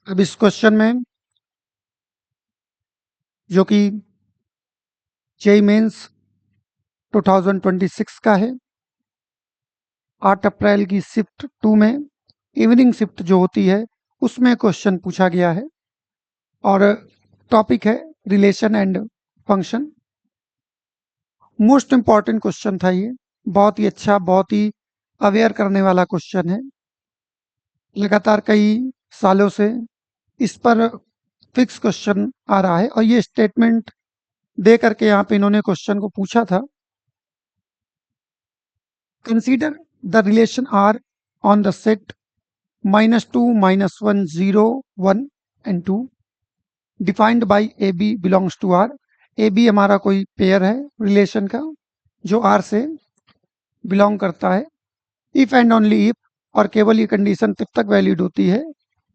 अब इस क्वेश्चन में जो कि जेईई मेंस 2026 का है, 8 अप्रैल की शिफ्ट 2 में इवनिंग शिफ्ट जो होती है उसमें क्वेश्चन पूछा गया है और टॉपिक है relation and function. Most important question था ये, बहुत ही अच्छा, बहुत ही अवेयर करने वाला क्वेश्चन है। लगातार कई सालों से इस पर फिक्स क्वेश्चन आ रहा है और ये स्टेटमेंट दे करके यहाँ पे इन्होंने क्वेश्चन को पूछा था। Consider the relation R on the set -2, -1, 0, 1 and 2 defined by A B belongs to R. A B हमारा कोई पेयर है रिलेशन का जो आर से बिलोंग करता है। इफ एंड ओनली इफ, और केवल ये कंडीशन तब तक वैलिड होती है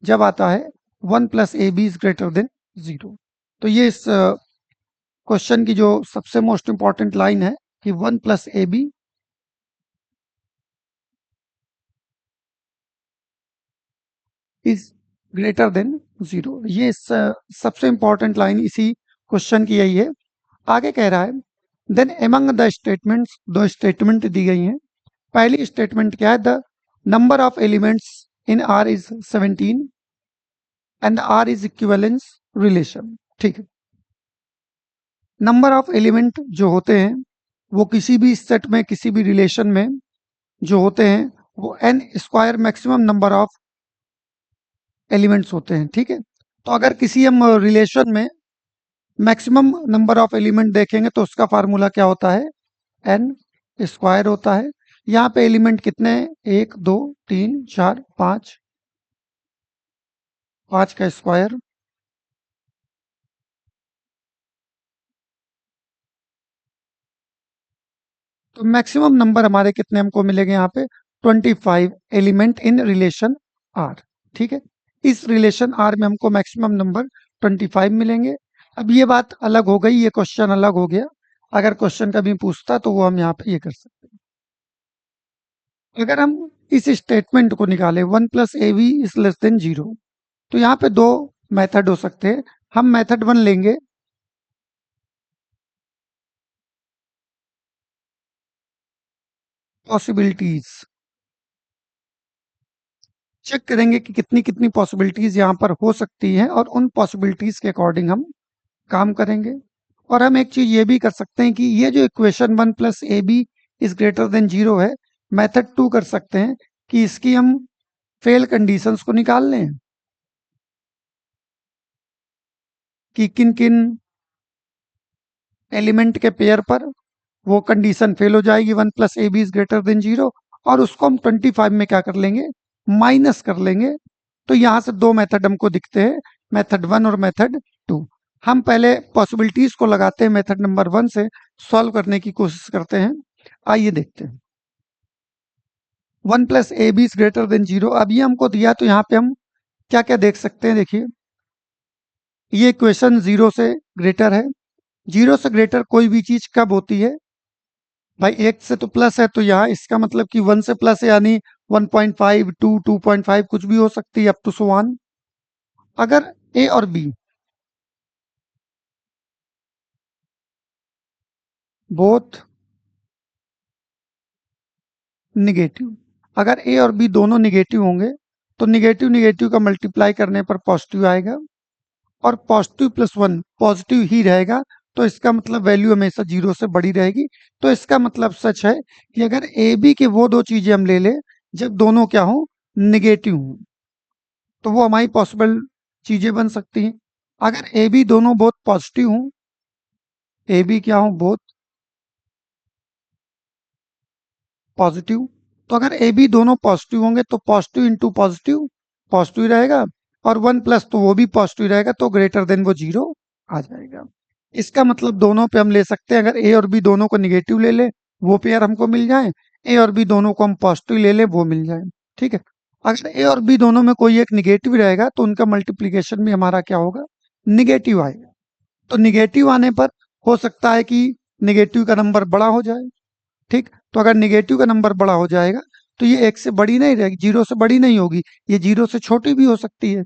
जब आता है 1 + A B is greater than 0। तो ये इस क्वेश्चन की जो सबसे मोस्ट इंपॉर्टेंट लाइन है कि 1 + A B is greater than 0। ये सबसे इंपॉर्टेंट लाइन इसी क्वेश्चन की यही है। आगे कह रहा है देन एमंग द स्टेटमेंट्स, दो स्टेटमेंट दी गई हैं। पहली स्टेटमेंट क्या है, the number of elements in R is 17 and R is equivalence relation. ठीक है, नंबर ऑफ एलिमेंट जो होते हैं वो किसी भी सेट में, किसी भी रिलेशन में जो होते हैं वो n square maximum number of elements होते हैं। ठीक है, तो अगर किसी हम रिलेशन में मैक्सिमम नंबर ऑफ एलिमेंट देखेंगे तो उसका फार्मूला क्या होता है, n स्क्वायर होता है। यहाँ पे एलिमेंट कितने हैं, 1 2 3 4 5, 5 का स्क्वायर। तो मैक्सिमम नंबर हमारे कितने हमको मिलेंगे यहाँ पे, 25 एलिमेंट इन रिलेशन आर। ठीक है, इस रिलेशन आर में हमको मैक्सिमम नंबर 25 मिलेंगे। अब ये बात अलग हो गई, ये क्वेश्चन अलग हो गया। अगर क्वेश्चन कभी पूछता तो वो हम यहाँ पे ये कर सकते हैं। अगर हम इस स्टेटमेंट को निकालें 1 + A B is less than 0, तो यहाँ पे दो मेथड हो सकते हैं। हम मेथड 1 लेंगे, पॉसिबिलिटीज चेक करेंगे कि कितनी कितनी पॉसिबिलिटीज यहाँ पर हो सकती हैं और उन पॉसिबिलिटीज के अकॉर्डिंग हम काम करेंगे। और हम एक चीज ये भी कर सकते हैं कि ये जो equation 1 + A B is greater than 0 है, मेथड 2 कर सकते हैं कि इसकी हम फेल कंडीशंस को निकाल लें कि किन किन एलिमेंट के पेयर पर वो कंडीशन फेल हो जाएगी 1 + A B is greater than 0, और उसको हम 25 में क्या कर लेंगे, माइनस कर लेंगे। तो यहाँ से दो मेथड हमको दिखते हैं, मेथड 1 और मेथड 2। हम पहले पॉसिबिलिटीज को लगाते हैं, मेथड नंबर 1 से सॉल्व करने की कोशिश करते हैं। आइए देखते हैं। 1 + A B is greater than 0, अब ये हमको दिया तो यहाँ पे हम क्या क्या देख सकते हैं, देखिए ये इक्वेशन 0 से ग्रेटर है। 0 से ग्रेटर कोई भी चीज कब होती है भाई, 1 से तो प्लस है, तो यहाँ इसका मतलब कि 1 से प्लस है, यानी 1.5 2 2.5 कुछ भी हो सकती है, अप टू सो ऑन। अगर ए और बी बोथ निगेटिव, अगर ए और बी दोनों निगेटिव होंगे तो निगेटिव निगेटिव का मल्टीप्लाई करने पर पॉजिटिव आएगा, और पॉजिटिव +1 पॉजिटिव ही रहेगा। तो इसका मतलब वैल्यू हमेशा 0 से बड़ी रहेगी। तो इसका मतलब सच है कि अगर ए बी के वो दो चीजें हम ले लें जब दोनों क्या हो, निगेटिव हो, तो वो हमारी पॉसिबल चीजें बन सकती हैं। अगर ए बी दोनों बहुत पॉजिटिव हों, ए बी क्या हो, बहुत पॉजिटिव, तो अगर ए बी दोनों पॉजिटिव होंगे तो पॉजिटिव इंटू पॉजिटिव पॉजिटिव रहेगा, और 1 प्लस तो वो भी पॉजिटिव रहेगा, तो ग्रेटर देन वो 0 आ जाएगा। इसका मतलब दोनों पे हम ले सकते हैं, अगर ए और बी दोनों को निगेटिव ले ले वो पेयर हमको मिल जाए, ए और बी दोनों को हम पॉजिटिव ले ले वो मिल जाए। ठीक है, अगर ए और बी दोनों में कोई एक निगेटिव रहेगा तो उनका मल्टीप्लीकेशन भी हमारा क्या होगा, निगेटिव आएगा। तो निगेटिव आने पर हो सकता है कि निगेटिव का नंबर बड़ा हो जाए। ठीक, तो अगर निगेटिव का नंबर बड़ा हो जाएगा तो ये 1 से बड़ी नहीं रहेगी, 0 से बड़ी नहीं होगी, ये 0 से छोटी भी हो सकती है।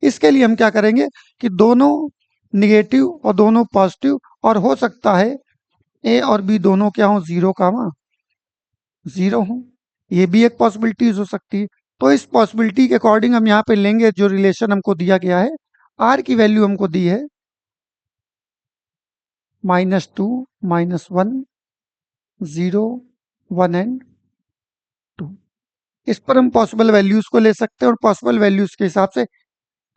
इसके लिए हम क्या करेंगे कि दोनों नेगेटिव और दोनों पॉजिटिव, और हो सकता है ए और बी दोनों क्या हो, 0 कामा 0 हो, ये भी एक पॉसिबिलिटीज हो सकती है। तो इस पॉसिबिलिटी के अकॉर्डिंग हम यहाँ पे लेंगे जो रिलेशन हमको दिया गया है, आर की वैल्यू हमको दी है -2, -1, 0, 1 एंड 2। इस पर हम पॉसिबल वैल्यूज को ले सकते हैं और पॉसिबल वैल्यूज के हिसाब से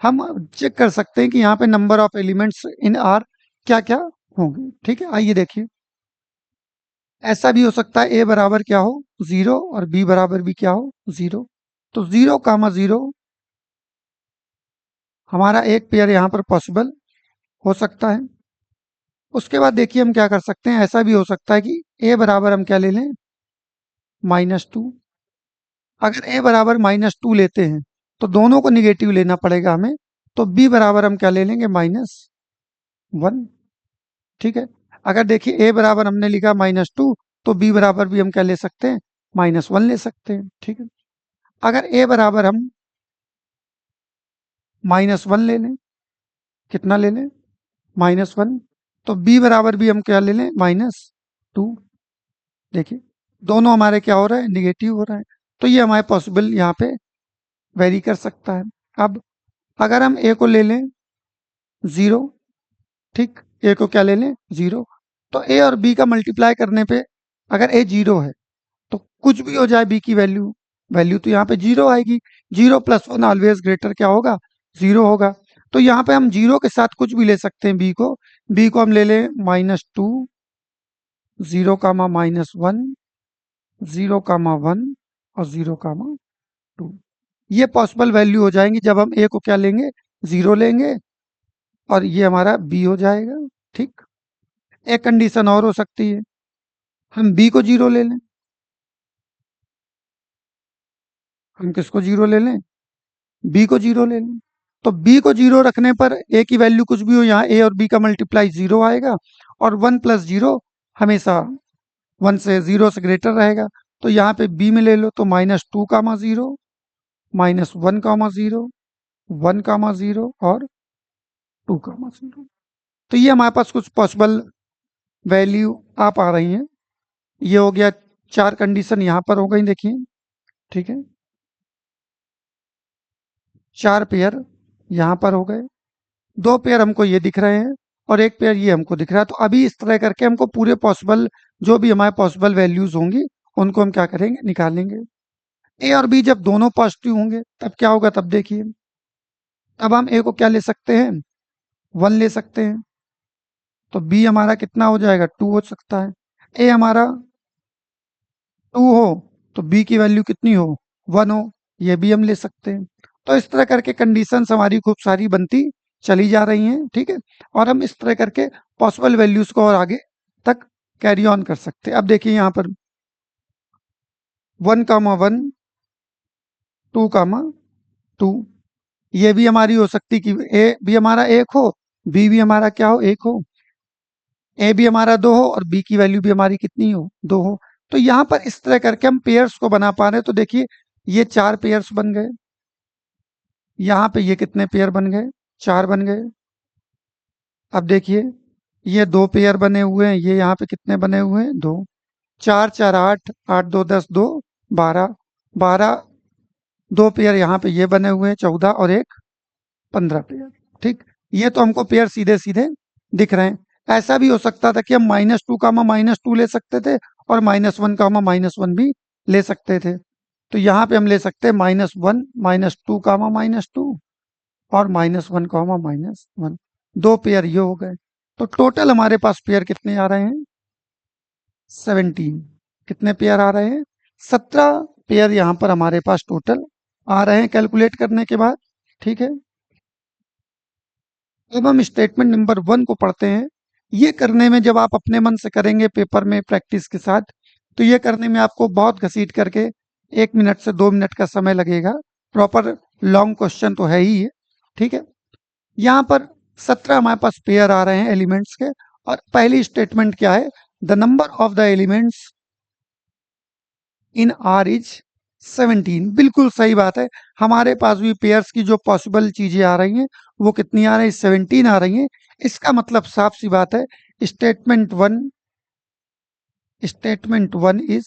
हम चेक कर सकते हैं कि यहाँ पे number of elements in are क्या क्या होंगे। ठीक है, आइए देखिए। ऐसा भी हो सकता है ए बराबर क्या हो, 0, और बी बराबर भी क्या हो, 0। तो 0 कामा 0 हमारा एक पेयर यहाँ पर पॉसिबल हो सकता है। उसके बाद देखिए हम क्या कर सकते हैं, ऐसा भी हो सकता है कि ए बराबर हम क्या ले लें, -2। अगर ए बराबर -2 लेते हैं तो दोनों को निगेटिव लेना पड़ेगा हमें, तो बी बराबर हम क्या ले लेंगे, -1। ठीक है, अगर देखिए ए बराबर हमने लिखा -2, तो बी बराबर भी हम क्या ले सकते हैं, -1 ले सकते हैं। ठीक है, अगर ए बराबर हम -1 ले लें, कितना ले लें, -1, तो बी बराबर भी हम क्या ले लें, -2। देखिए दोनों हमारे क्या हो रहा है, निगेटिव हो रहा है। तो ये हमारे पॉसिबल यहाँ पे वेरी कर सकता है। अब अगर हम ए को ले लें 0, ठीक, ए को क्या ले लें, 0, तो ए और बी का मल्टीप्लाई करने पे अगर ए 0 है तो कुछ भी हो जाए बी की वैल्यू, वैल्यू तो यहाँ पे 0 आएगी। 0 + 1 ऑलवेज ग्रेटर क्या होगा, 0 होगा। तो यहाँ पे हम 0 के साथ कुछ भी ले सकते हैं, बी को हम ले लें -2, 0 कामा -1, 0 कामा 1 और 0 कामा 2। ये पॉसिबल वैल्यू हो जाएंगी जब हम ए को क्या लेंगे, 0 लेंगे, और ये हमारा बी हो जाएगा। ठीक, एक कंडीशन और हो सकती है, हम बी को 0 ले लें। हम किसको 0 ले लें, बी को 0 ले लें। तो बी को 0 रखने पर ए की वैल्यू कुछ भी हो, यहाँ ए और बी का मल्टीप्लाई 0 आएगा, और 1 + 0 हमेशा 1 से 0 से ग्रेटर रहेगा। तो यहाँ पे बी में ले लो, तो -2 कामा 0, -1 कामा 0, 1 कामा 0 और 2 कामा 0। तो ये हमारे पास कुछ पॉसिबल वैल्यू आ पा रही हैं। ये हो गया, 4 कंडीशन यहाँ पर हो गई, देखिए। ठीक है, 4 पेयर यहाँ पर हो गए, 2 पेयर हमको ये दिख रहे हैं और 1 पेयर ये हमको दिख रहा है। तो अभी इस तरह करके हमको पूरे पॉसिबल, जो भी हमारे पॉसिबल वैल्यूज होंगी उनको हम क्या करेंगे, निकालेंगे। ए और बी जब दोनों पॉजिटिव होंगे तब क्या होगा, तब देखिए, तब हम ए को क्या ले सकते हैं, 1 ले सकते हैं। तो बी हमारा कितना हो जाएगा, 2 हो सकता है। ए हमारा 2 हो तो बी की वैल्यू कितनी हो, 1 हो, ये भी हम ले सकते हैं। तो इस तरह करके कंडीशंस हमारी खूब सारी बनती चली जा रही हैं। ठीक है, और हम इस तरह करके पॉसिबल वैल्यूज को और आगे तक कैरी ऑन कर सकते हैं। अब देखिए यहाँ पर 1 कामा 1, 2 कामा 2, ये भी हमारी हो सकती कि ए भी हमारा 1 हो, बी भी हमारा क्या हो, 1 हो, ए भी हमारा 2 हो और बी की वैल्यू भी हमारी कितनी हो, 2 हो। तो यहाँ पर इस तरह करके हम पेयर्स को बना पा रहे हैं। तो देखिए ये 4 पेयर्स बन गए, यहाँ पे ये कितने पेयर बन गए, 4 बन गए। अब देखिए ये 2 पेयर बने हुए हैं, ये यहाँ पे कितने बने हुए हैं, 2, 4 4 8, 8 2 10, 2 12, 12, 2 पेयर यहाँ पे ये बने हुए हैं, 14 और एक 15 पेयर। ठीक, ये तो हमको पेयर सीधे सीधे दिख रहे हैं। ऐसा भी हो सकता था कि हम -2 कामा -2 ले सकते थे और -1 कामा -1 भी ले सकते थे। तो यहाँ पे हम ले सकते हैं -1, -2 कामा -2 और -1 कामा -1, 2 पेयर ये हो गए। तो टोटल हमारे पास पेयर कितने आ रहे हैं, 17। कितने पेयर आ रहे हैं, 17 पेयर यहाँ पर हमारे पास टोटल आ रहे हैं कैलकुलेट करने के बाद। ठीक है, अब हम स्टेटमेंट नंबर 1 को पढ़ते हैं। ये करने में जब आप अपने मन से करेंगे पेपर में प्रैक्टिस के साथ, तो ये करने में आपको बहुत घसीट करके 1 मिनट से 2 मिनट का समय लगेगा। प्रॉपर लॉन्ग क्वेश्चन तो है ही है। ठीक है, यहाँ पर 17 हमारे पास पेयर आ रहे हैं एलिमेंट्स के, और पहली स्टेटमेंट क्या है, the number of the elements in R is 17, बिल्कुल सही बात है। हमारे पास भी पेयर्स की जो पॉसिबल चीजें आ रही हैं वो कितनी आ रही है, 17 आ रही हैं। इसका मतलब साफ सी बात है, statement one statement one is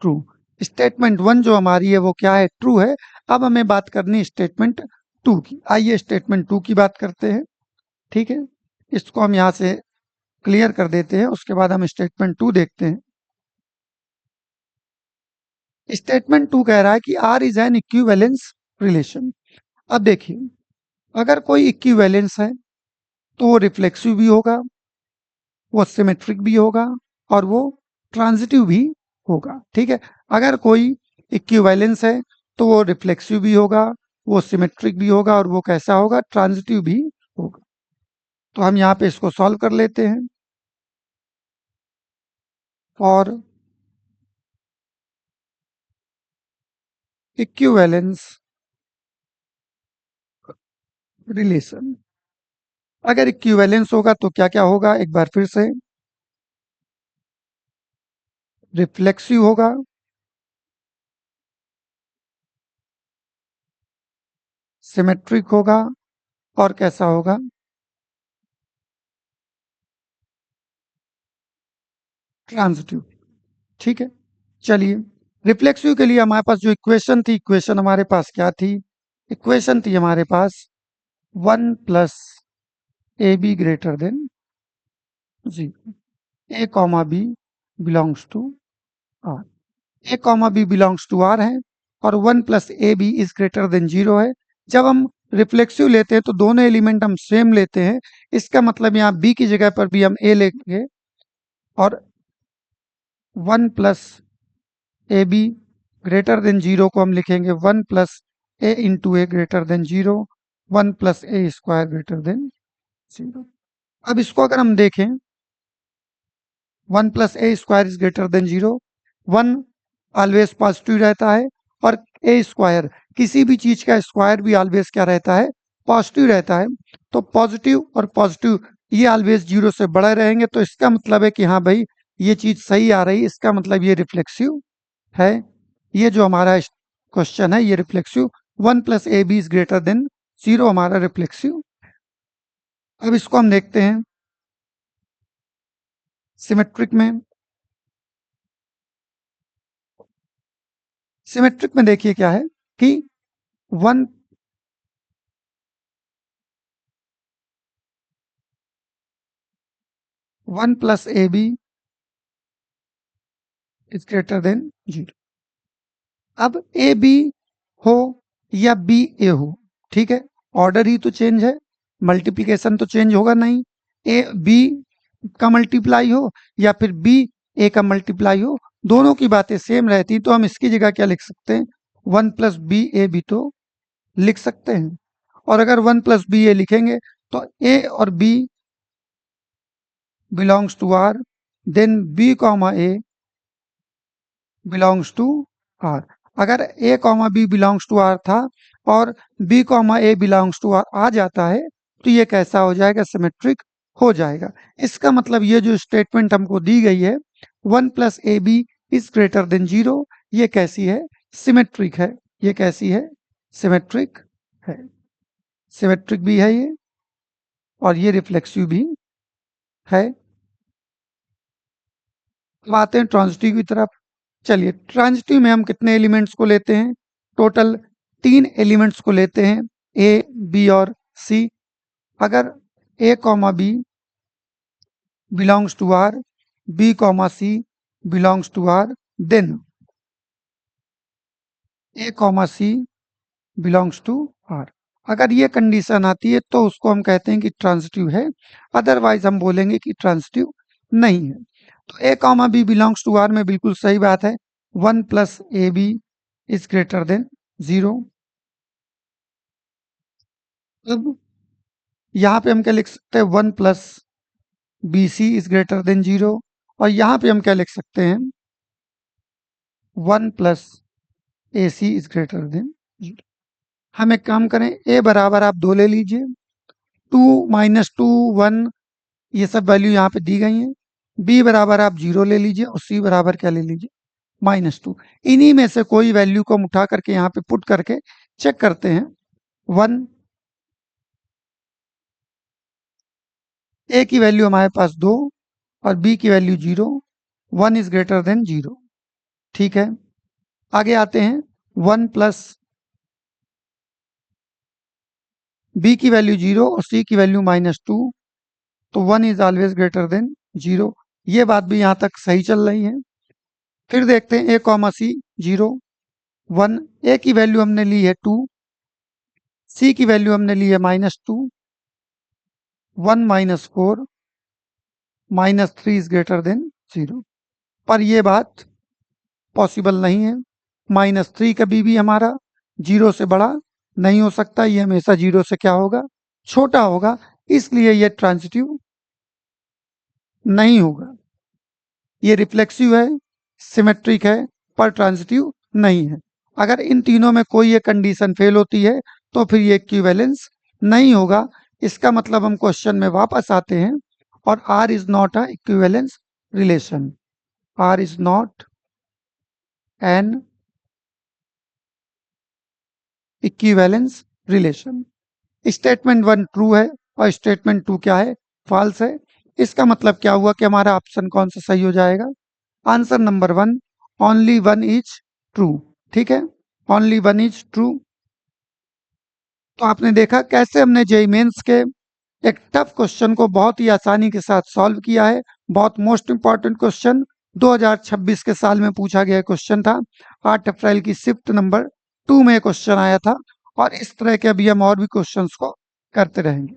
true. Statement one जो हमारी है वो क्या है, ट्रू है। अब हमें बात करनी है स्टेटमेंट टू की। आइए स्टेटमेंट टू की बात करते हैं। ठीक है, इसको हम यहाँ से क्लियर कर देते हैं, उसके बाद हम स्टेटमेंट टू देखते हैं। स्टेटमेंट टू कह रहा है कि R is an equivalence relation. अब देखिए, अगर कोई इक्विवेलेंस है तो वो रिफ्लेक्सिव भी होगा, वो सिमेट्रिक भी होगा, और वो ट्रांजिटिव भी होगा। ठीक है, अगर कोई इक्विवेलेंस है तो वो रिफ्लेक्सिव भी होगा, वो सिमेट्रिक भी होगा, और वो कैसा होगा, ट्रांजिटिव भी होगा। तो हम यहाँ पे इसको सॉल्व कर लेते हैं। फॉर इक्विवेलेंस रिलेशन, अगर इक्विवेलेंस होगा तो क्या क्या होगा, एक बार फिर से, रिफ्लेक्सिव होगा, सिमेट्रिक होगा, और कैसा होगा, ट्रांजिटिव। ठीक है, चलिए, रिफ्लेक्सिव के लिए हमारे पास जो इक्वेशन थी, इक्वेशन हमारे पास क्या थी, इक्वेशन थी हमारे पास 1 + AB greater than 0, A, B belongs to R। A, B belongs to R है, और 1 + AB इज ग्रेटर देन 0 है। जब हम रिफ्लेक्सिव लेते हैं तो दोनों एलिमेंट हम सेम लेते हैं, इसका मतलब यहाँ B की जगह पर भी हम A लेंगे, और 1 + AB ग्रेटर देन 0 को हम लिखेंगे 1 + A into A greater than 0, 1 + A² greater than 0। अब इसको अगर हम देखें, 1 + A² is greater than 0, 1 always positive रहता है, और A² किसी भी चीज का स्क्वायर भी ऑलवेज क्या रहता है, पॉजिटिव रहता है। तो पॉजिटिव और पॉजिटिव ये ऑलवेज 0 से बड़े रहेंगे, तो इसका मतलब है कि हाँ भाई ये चीज सही आ रही है, इसका मतलब ये रिफ्लेक्सिव है। ये जो हमारा क्वेश्चन है ये reflexive, 1 + AB is greater than 0 हमारा रिफ्लेक्सिव। अब इसको हम देखते हैं सिमेट्रिक में। सिमेट्रिक में देखिए क्या है कि 1 1 + AB इज ग्रेटर देन 0। अब ए बी हो या बी ए हो, ठीक है, ऑर्डर ही तो चेंज है, मल्टीप्लिकेशन तो चेंज होगा नहीं। ए बी का मल्टीप्लाई हो या फिर बी ए का मल्टीप्लाई हो, दोनों की बातें सेम रहती, तो हम इसकी जगह क्या लिख सकते हैं, 1 + BA भी तो लिख सकते हैं। और अगर 1 + BA लिखेंगे तो ए और B belongs to R, then B comma A belongs to R. अगर A comma B belongs to R था और B comma A belongs to R आ जाता है, तो ये कैसा हो जाएगा, सिमेट्रिक हो जाएगा। इसका मतलब ये जो स्टेटमेंट हमको दी गई है, 1 + AB इज ग्रेटर देन 0, ये कैसी है, सिमेट्रिक है। ये कैसी है, सिमेट्रिक है। सिमेट्रिक भी है ये, और ये रिफ्लेक्सिव भी है। अब आते हैं ट्रांजिटिव की तरफ। चलिए, ट्रांजिटिव में हम कितने एलिमेंट्स को लेते हैं, टोटल 3 एलिमेंट्स को लेते हैं, ए बी और सी। अगर A comma B belongs to R, B comma C belongs to R, then A comma C belongs to R. अगर ये कंडीशन आती है तो उसको हम कहते हैं कि ट्रांजिटिव है, अदरवाइज हम बोलेंगे कि ट्रांजिटिव नहीं है। तो A comma B belongs to R में बिल्कुल सही बात है, 1 + AB इज ग्रेटर देन 0। अब यहाँ पे हम क्या लिख सकते हैं, 1 + BC इज ग्रेटर देन 0, और यहाँ पे हम क्या लिख सकते हैं, 1 + AC इज ग्रेटर देन 0। हम एक काम करें, ए बराबर आप 2 ले लीजिए, 2 - 2 1, ये सब वैल्यू यहाँ पे दी गई हैं। बी बराबर आप 0 ले लीजिए, और सी बराबर क्या ले लीजिए, -2। इन्हीं में से कोई वैल्यू को हम उठा करके यहाँ पे पुट करके चेक करते हैं। 1, ए की वैल्यू हमारे पास 2 और बी की वैल्यू 0, 1 इज ग्रेटर देन 0। ठीक है, आगे आते हैं। 1 प्लस बी की वैल्यू 0 और सी की वैल्यू -2, तो 1 इज ऑलवेज ग्रेटर देन 0। ये बात भी यहाँ तक सही चल रही है। फिर देखते हैं ए कॉमा सी 0, 1। ए की वैल्यू हमने ली है 2, सी की वैल्यू हमने ली है -2, 1 -4, -3 इज ग्रेटर देन 0। पर यह बात पॉसिबल नहीं है। -3 कभी भी हमारा 0 से बड़ा नहीं हो सकता, ये हमेशा 0 से क्या होगा, छोटा होगा, इसलिए ये ट्रांजिटिव नहीं होगा। ये रिफ्लेक्सिव है, सिमेट्रिक है, पर ट्रांजिटिव नहीं है। अगर इन तीनों में कोई एक कंडीशन फेल होती है तो फिर ये इक्विवेलेंस नहीं होगा। इसका मतलब हम क्वेश्चन में वापस आते हैं और R is not a equivalence relation. R is not an equivalence relation. Statement 1 true है और स्टेटमेंट 2 क्या है, फॉल्स है। इसका मतलब क्या हुआ कि हमारा ऑप्शन कौन सा सही हो जाएगा, answer number 1, only 1 is true. ठीक है, ओनली 1 इज ट्रू। तो आपने देखा कैसे हमने जेईई मेंस के एक टफ क्वेश्चन को बहुत ही आसानी के साथ सॉल्व किया है। बहुत मोस्ट इंपॉर्टेंट क्वेश्चन 2026 के साल में पूछा गया क्वेश्चन था। 8 अप्रैल की शिफ्ट नंबर 2 में क्वेश्चन आया था और इस तरह के अभी हम और भी क्वेश्चंस को करते रहेंगे।